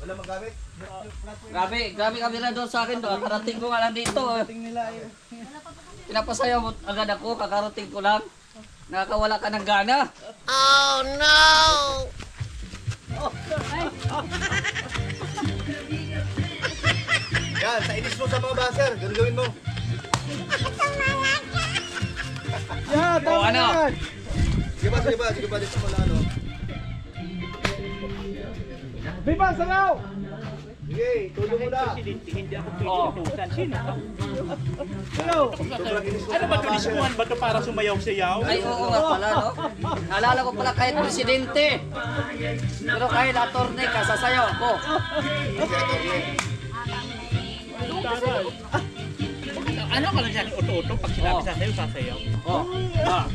Wala magamit? Grabe kami na doon sa akin doon. Karating ko nga lang dito. Pinapasayaw mo agad ako, kakarating ko lang. Nakakawala ka ng gana. Oh no! Yan, sa inis mo sa mga baser, gawin mo. Yeah, O ano? Sige ba, dito mo lang ano. Biba, salaw! Sige, tulong mo na. Hindi ako pinutusan. Sino? Hello! Sobrang inis mo Ano sa ba mga ito? baser. Nismuhan ba ito para sumayaw-sayaw? Ay, oo nga pala, no? Naalala ko pala kahit presidente. Pero kahit attorney ka, sasayaw ako. Ano ka lang siya? Uto-uto? Pag sinabi sasayaw, sasayaw. Oh. Ah.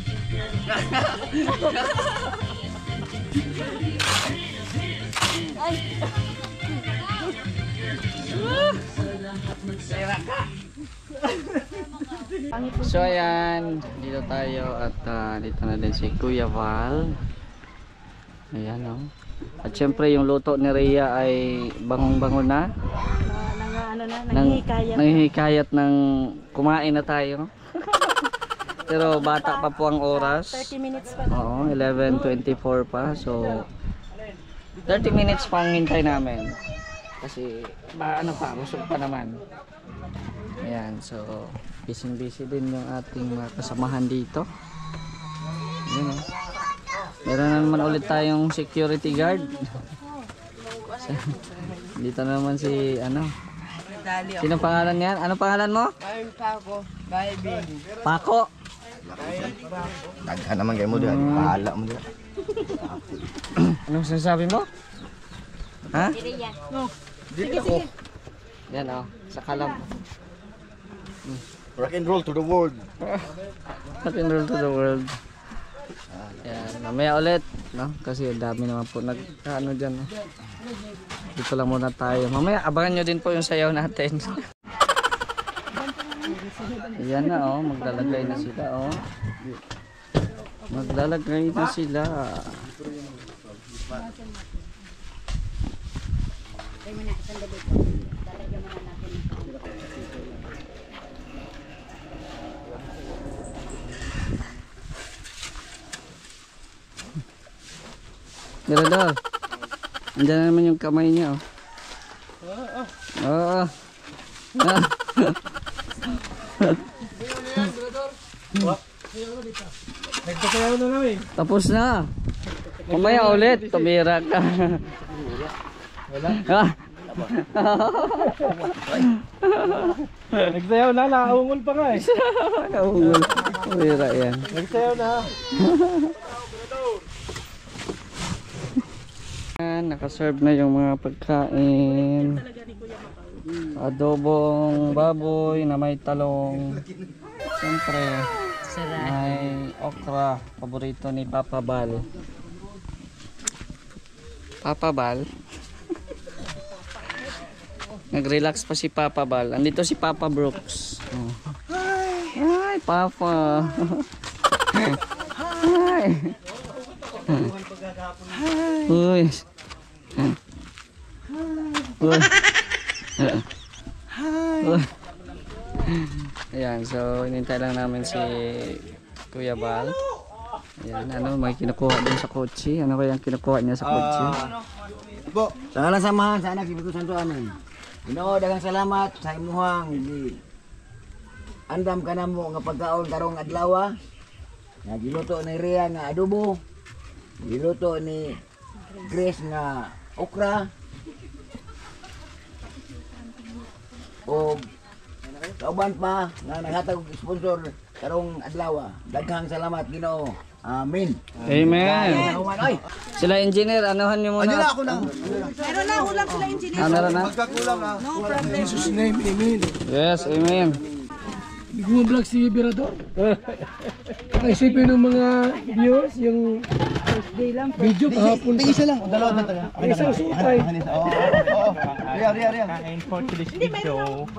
So ayan, dito tayo at dito na din si Kuya Val. Ayan o. At syempre yung luto ni Rhea ay bangong-bango na. Nanghihikayat ng kumain na tayo. Pero bata pa po ang oras. 30 minutes pa. Oo, 11:24 pa. So 30 minutes pa ang hintay namin. Kasi ano pa, busog pa naman. Ayan, so busy din yung ating mga kasamahan dito. Ayan, oh. Meron na naman ulit tayong security guard. Dito na naman si ano. Sino pangalan niyan? Ano pangalan mo? Pako. Baibing. Pako. Daghan naman kayo mo dyan, pahala mo dyan. Anong sinasabi mo? Ha? Dito ako. Yan oh, sa kalam. Rock and roll to the world. Rock and roll to the world. Yan, mamaya ulit, no? Kasi dami naman po nagkaano diyan, no? Dito lang muna tayo. Mamaya abangan nyo din po yung sayaw natin. Yan na oh, maglalagay na sila oh. Maglalagay na sila. Pero daw. Andiyan na naman yung kamay niya oh. Oo. Nagpasayaw na namin. Tapos na. Mamaya ulit, tumira ka. Wala. Nagsayaw na, nakaungol pa nga eh. Naungol. Tumira yan. Nagsayaw na. Nakaserve na yung mga pagkain. Adobong baboy na may talong. Siyempre may okra, paborito ni Papa Bal. Papa Bal. Nag-relax pa si Papa Bal. Andito si Papa Brooks. Oh. Hi Papa. Hi. Uy. Ayan, so inintay lang namin si Kuya Bal. Ayan, ano, may kinukuha din sa kotse. Ano kaya ang kinukuha niya sa kotse? Sa ngalan samahan sa anak Espiritu Santo amin. Ginoo daghang salamat sa imuhang andam kanamo nga pagkaon karong adlaw. Nga giluto ni Rhea nga adobo. Giluto ni Grace nga okra. O kauban pa nga naghatag og sponsor karong adlaw. Daghang salamat Ginoo. Amen. Amen. Ay, Sila engineer, anuhan niyo muna. Ano na ako na? Meron na, ulam sila engineer. Meron na? Magkakulang na. No problem. Jesus name, amen. Yes, amen. Hindi ko vlog si Virador. Isipin ng mga viewers yung video kahapon. Isa lang. Dalawa na tayo. Isang sutay. Oo. Ria. Kain for today's video.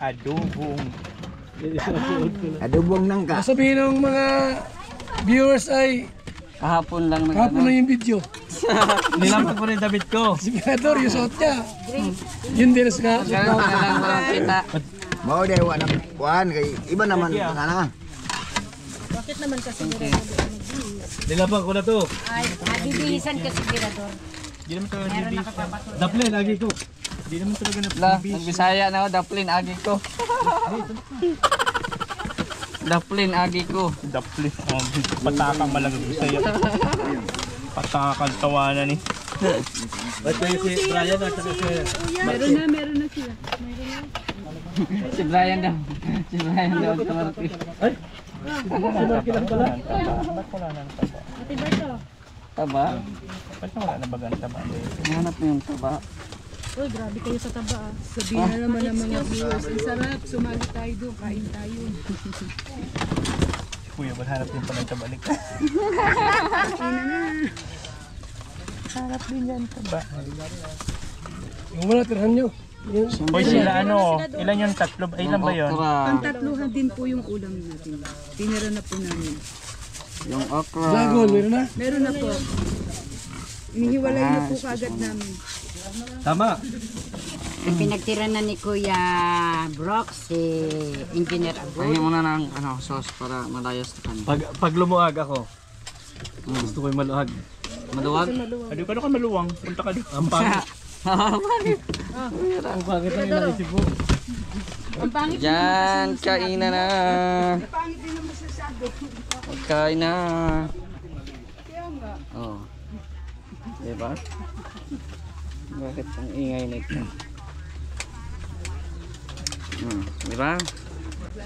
Adobong. adobong nangka. Sabihin ng mga viewers ay Kahapon lang kahapon na yung video. Nilampag ko rin David ko. Si Mirador, yung suot niya. Yun din nga. Ganun na lang walang kita. Mao day wa nang kuan kay iba naman kana. Bakit naman kasi Okay. Nilampag ko na to. Ay, bibihisan kasi Mirador. Di naman talaga Meron nabibis. nakapapatuloy. Daple, lagi ko. Di naman talaga La, nabibis. nagbisaya na ako, daplin agi ko. Daplin agi ko. Daple. Patakang malagang sa'yo. Patakang tawanan eh. Ba't kayo si Brian at saka si... Meron na sila. Si Brian daw. Si Brian daw. Tumarati. Ba't wala nang taba? Ate Berto. Taba? Ba't wala na bagang taba? Hanap mo yung taba. Uy, grabe kayo sa taba. Sabihin na naman ng mga viewers. Ang sarap. Sumali tayo doon. Kain tayo. Kuya, maghanap din pa ng tabalik. Hanap din yan taba. Yung wala, tirhan nyo. Yun. Boy, sila ano? Ilan yung tatlo? Ay, ilan ba yun? Okra. Tatluhan din po yung ulam natin. Tinira na po namin. Yung okra. Dragon, meron na. Meron na po. Inihiwalay na po kaagad namin. Tama. Pinagtira na ni Kuya Brock si Engineer Abud. Pahingi muna ng sauce para malayos na kanya. Pag lumuhag ako, gusto ko yung maluhag. Maduwag? Adi ka ka maluwang. Punta ka doon. Ang pangit. Ang bakit ang inaisip mo? Ang pangit Diyan, kainan na. Kain na. Oh. Diba? Bakit ang ingay nito? Diba?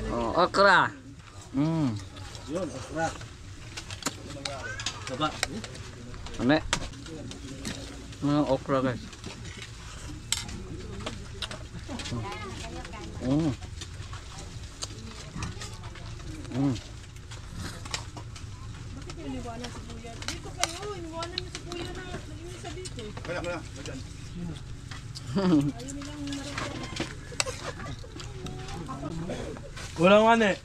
Oh, okra. Yun, okra. Taba. Ano? Mga okra guys. Walang ano eh.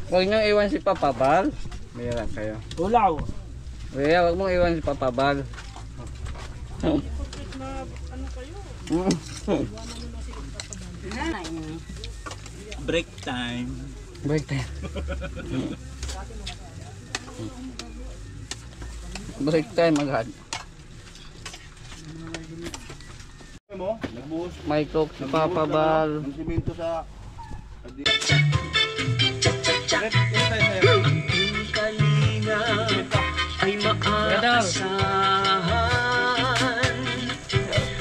Huwag niyong iwan si Papa Bal. Mayroon kayo. Ulaw. Kuya, huwag mong iwan si Papa Bal. Break time. Break time. Break time agad. Mo, nagbuhos May coke si Papa Bal. ng simento sa Ay maaasahan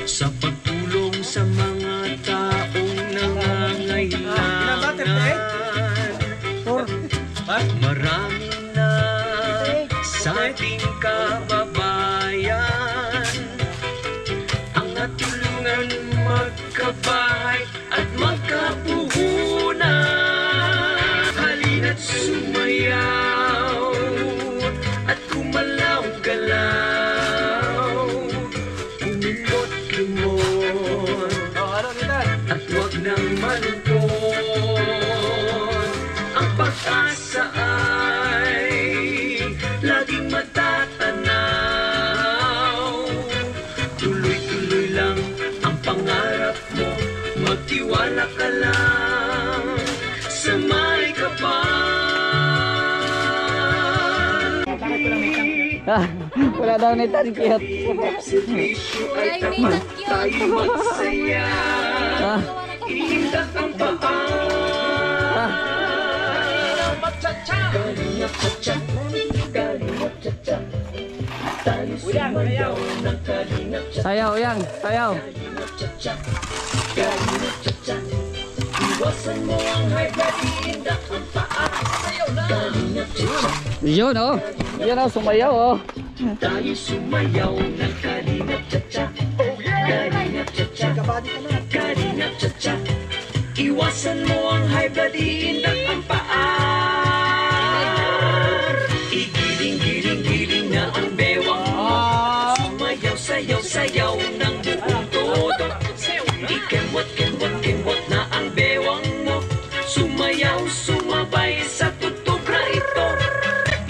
sa pagtulong sa mga taong nangangailangan. Marami na sa ating kababayan ang natulungan magkabahay at magkapuhunan. Halina't sumayaw at gumalaw-galaw, umilot-limot at huwag nang malungkot. Ang pag-asa ay laging matatanaw. Tuloy-tuloy lang ang pangarap mo, magtiwala ka lang sa may kapal. Wala daw ni Tankyot. Ay tapat tayo magsaya. Ihindak ang paan. Kalingap cha-cha, kalingap cha-cha. Tayo sumayaw ng kalingap cha-cha. Sayaw yang, sayaw. Kalingap cha-cha, kalingap cha-cha. Iwasan mo ang high blood, ihindak ang paan. Kalingap cha-cha. Yun oh. Yun oh, sumayaw oh. Tayo sumayaw ng kalingap cha-cha. Kalingap cha-cha, kalingap cha-cha. Iwasan mo ang high blood, iindak ang paan. Igiling-giling-giling na ang bewang mo. Sumayaw, sayaw, sayaw ng buong todo. Ikemot-kemot-kemot na ang bewang mo. Sumayaw, sumabay sa tutubra ito.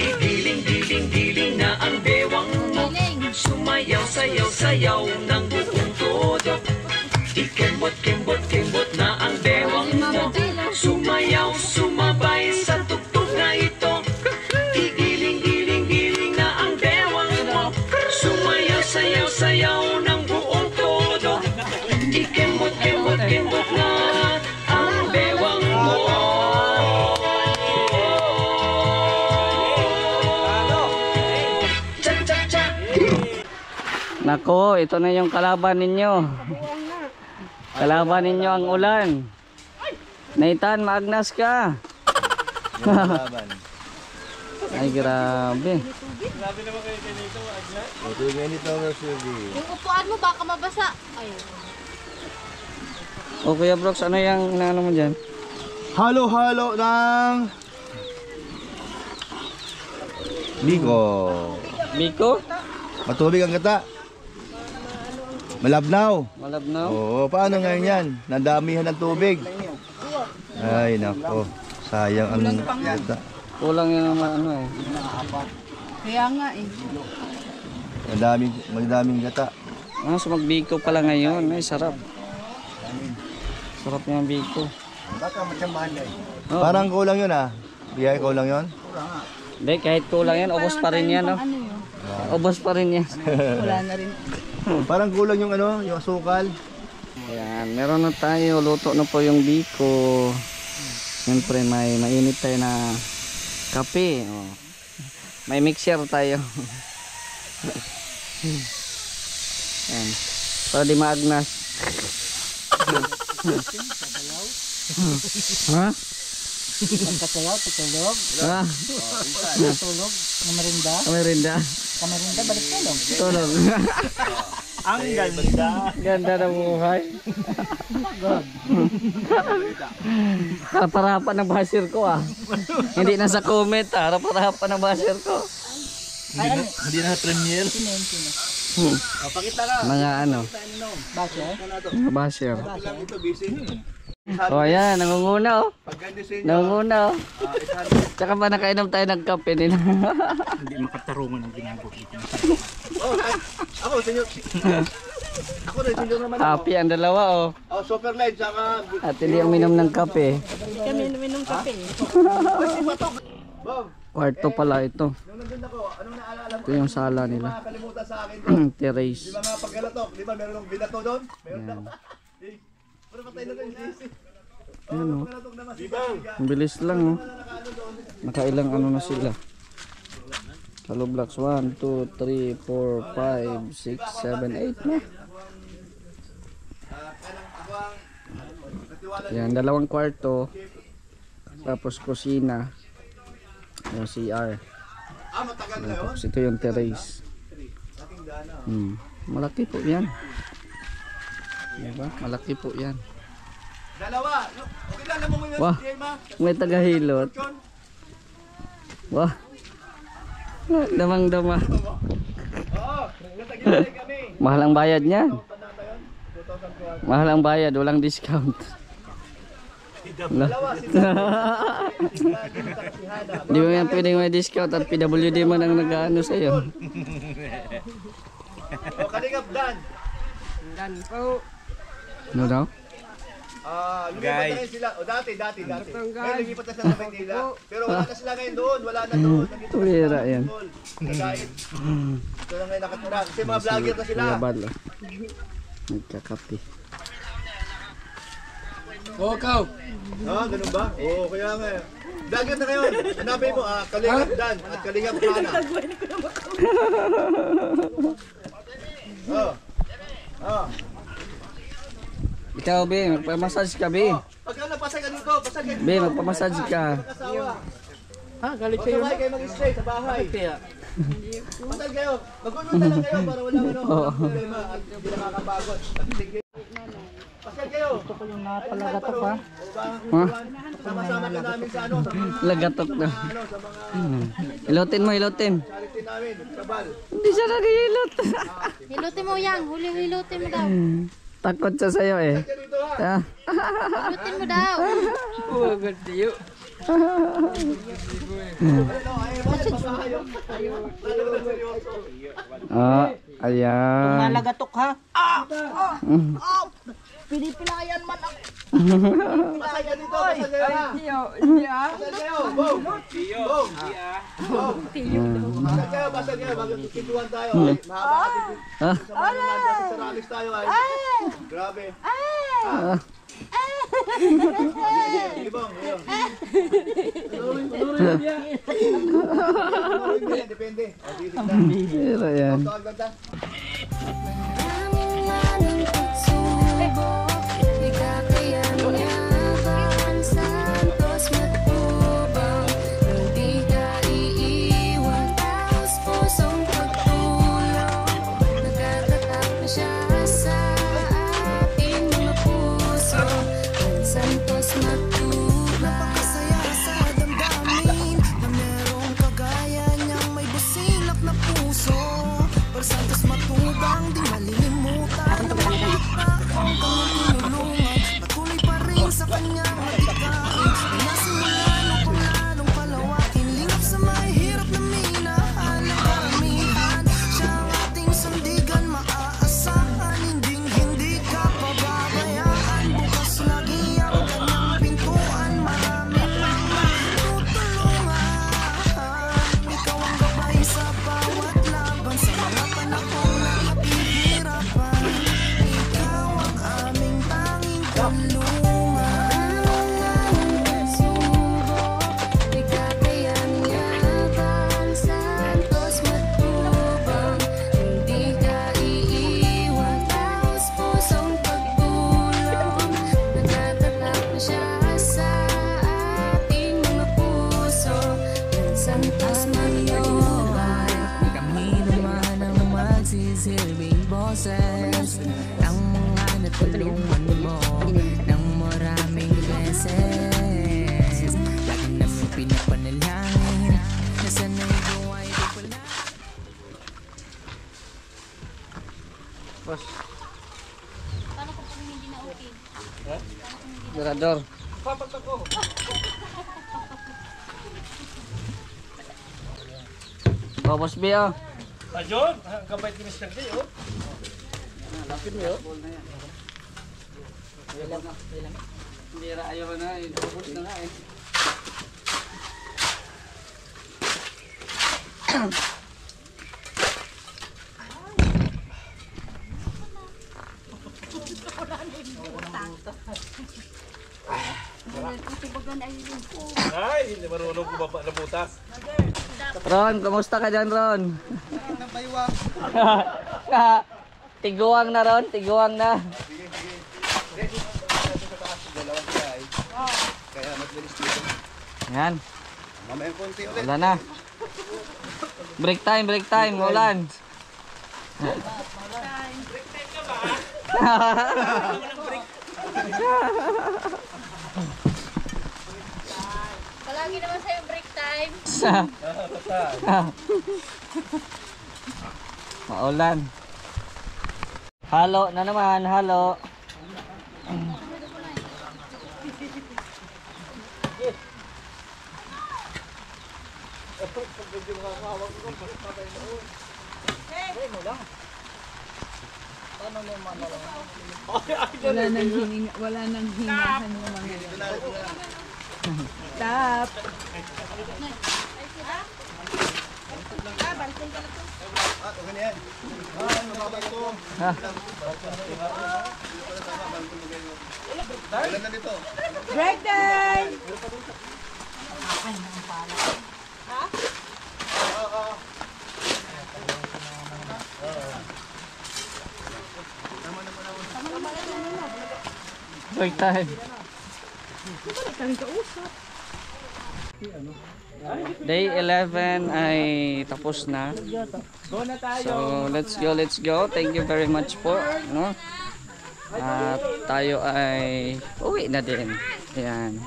Igiling-giling-giling na ang bewang mo. Sumayaw Nako, ito na yung kalaban ninyo. Kalaban ninyo ang ulan. Nathan, maagnas ka. Ay, grabe. Yung upuan mo baka mabasa. Ay. O Kuya Brooks, ano yung inaano mo dyan? Halo-halo ng Biko. Biko? Matubig ang gata. Malabnaw. Malabnaw? Oo, paano ngayon yan? Nadamihan ng tubig. Ay, nako. Sayang ang gata. Kulang yung ano eh. Kaya nga eh. Madaming gata. Ah, so magbiko pala ngayon. Ay, sarap. Sarap yung biko. Oh. Parang kulang yun ah. Biyay kulang yun? Hindi, kahit kulang yan, ubos pa rin yan. No? Ubos pa rin yan. Wala na rin. Parang kulang yung ano, yung asukal. Ayan, meron na tayo. Luto na po yung biko. Siyempre, may mainit tayo na kape. Oh. May mixer tayo. Ayan. Para di maagnas. Ha? Pagkasayaw, tutulog. Ha? Tutulog. Kamarinda. Kamarinda. Kamarinda, balik tulog. Tulog. Ang ganda. Ganda ng buhay. Harap-harapan ng basher ko ah. Hindi na sa comment ah. Harap-harapan ng basher ko. Hindi na premier. Mga ano. Basher? Mga basher. O ayan, nangunguna oh. Nangunguna oh. Tsaka pa nakainom tayo ng kape nila. Hindi makatarungan ang ginagawa dito. Ako, senyor. Ako rin, senyor naman. Happy ang dalawa oh. Oh, super light, saka... At hindi uminom ng kape. Kami minum kape. Kwarto pala ito. Ito yung sala nila. Nakalimutan sa akin. Terrace. Di ba nga pagkalatok? Di ba meron ng binato doon? Meron na. Pero patay na kayo. Ayan oh. Ang bilis lang oh. Nakailang ano na sila. Hollow blocks 1, 2, 3, 4, 5, 6, 7, 8 na. Yan, dalawang kwarto. Tapos kusina. Yung CR. Tapos ito yung terrace. Malaki po yan. Diba? Malaki po yan. Dalawa. Okay lang, alam mo yun. Wah, may tagahilot. Wah. Damang-dama. Mahal ang bayad niyan. Mahal ang bayad, walang discount. Di mo yan pwedeng may discount at PWD man ang nag-ano sa'yo. O, kalingap, Dan. Ano daw? Lumipat na rin sila. O, dati. Ngayon, lumipat na sila sa Maynila. Pero wala na sila ngayon doon. Wala na doon. Nandito na Tuwira sila. yan. Nagkain. Ito na ngayon nakatira. Kasi mga vlogger na sila. Kuya Bal, oh. Nagkakape. Oh, Kaw. Ah, ganun ba? Oo, kaya nga. Vlogger na ngayon. Hanapin mo, Kalingap Dan at Kalingap Hana. Oh. Ikaw, Be, magpamassage ka, Be. Pagka napasag ka dito, pasag ka dito. Be, magpamassage ka. Mag-asawa. Ha, galit kayo. Pasaway kayo mag-stay sa bahay. Pasal kayo. Mag-unod na lang kayo para walang problema at hindi nakakapagod. Pasal kayo. Ito ko yung napalagatok ha. Ha? Sama-sama ka namin sa ano, sa mga Lagatok na. sa mga Ilotin mo, ilotin. charity namin, kabal. Hindi siya nag-ilot. Hilutin mo yang, huling hilutin mo daw. Takot siya sa'yo eh. Dito ha. Ah. Hilutin mo daw. Ah, ayan. Nalagatok ha. Pasal ka dito, pasal kayo ha. Pasal kayo, boom. Boom. Boom. Pasal kayo, magkikituan tayo. Ay, mahaba kasi. Ah. Sa mga nandyan sa Saralis tayo ay. Grabe. Sige, bong, ayun. Depende. Pero yan. Ang ganda. Santos matubang, di malilimutan. Ang tinulungan, patuloy pa rin sa kanyang matikain. Pinasimulan upang lalong palawakin. Lingap sa mahirap na minahan ng karamihan. Siya ang ating sandigan, maaasahan. Hindi ka pababayaan. Bukas lagi ang kanyang pintuan. Marami pang tutulungan. Ikaw ang gabay sa bawat laban. Sa mga panahon na napihirapan, ikaw ang aming tanging tulungan. Subok, di kakayan-yaban. Santos matubang, hindi ka iiwan. Taos pusong pagtulong, nagtatatap na siya sa ating mga puso. Santos matubang, kami naman ang magsisilbing boses ng mga natulungan mo ng maraming beses. Lagi namin pinapanalangin na sana'y buhay di pala. Paano kung hindi na okay? Mirador. Boss B, oh. Ajon, ang kabait ni Mr. J, oh. Lapit mo, oh. Hindi ra ayaw na, ubos na nga eh. Ay, hindi marunong bumaba na butas. Ron, kumusta ka dyan, Ron? Tiguang na, Ron. Tiguang na. Kaya mabilis dito. Yan. Mamaya konti ulit. Wala na. Break time. Ulan. Palagi naman sa'yo break time. Maulan. Halo na naman, halo. Wala nang hinahan yung mga yun. Stop! Ulan na dito. Break time! Break time. Day 11 ay tapos na. So, let's go. Thank you very much po, no? At tayo ay uwi na din. Ayan.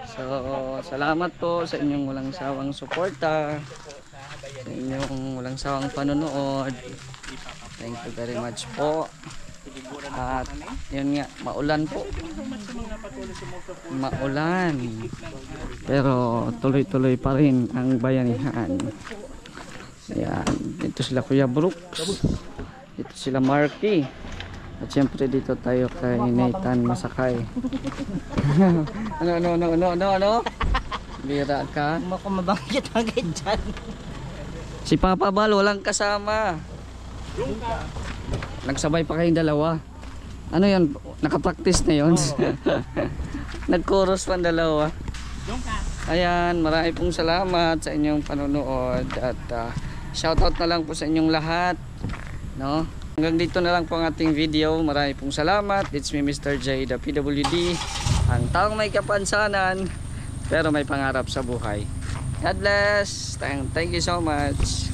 So, salamat po sa inyong walang sawang suporta, sa inyong walang sawang panonood. Thank you very much po. At yun nga, maulan po. Maulan. Pero tuloy-tuloy pa rin ang bayanihan. Ayan. Dito sila Kuya Brooks. Dito sila Marky. At syempre dito tayo kay Nathan Masakay. Ano? Bira ka. Ako mabangkit agad dyan. Si Papa Bal walang kasama. Nagsabay pa kayong dalawa. Ano yan? Nakapractice na yun? Nag-chorus pa dalawa. Ayan, marami pong salamat sa inyong panonood at shoutout na lang po sa inyong lahat, no? Hanggang dito na lang po ang ating video. Marami pong salamat. It's me, Mr. J, the PWD, ang taong may kapansanan pero may pangarap sa buhay. God bless. Thank you so much.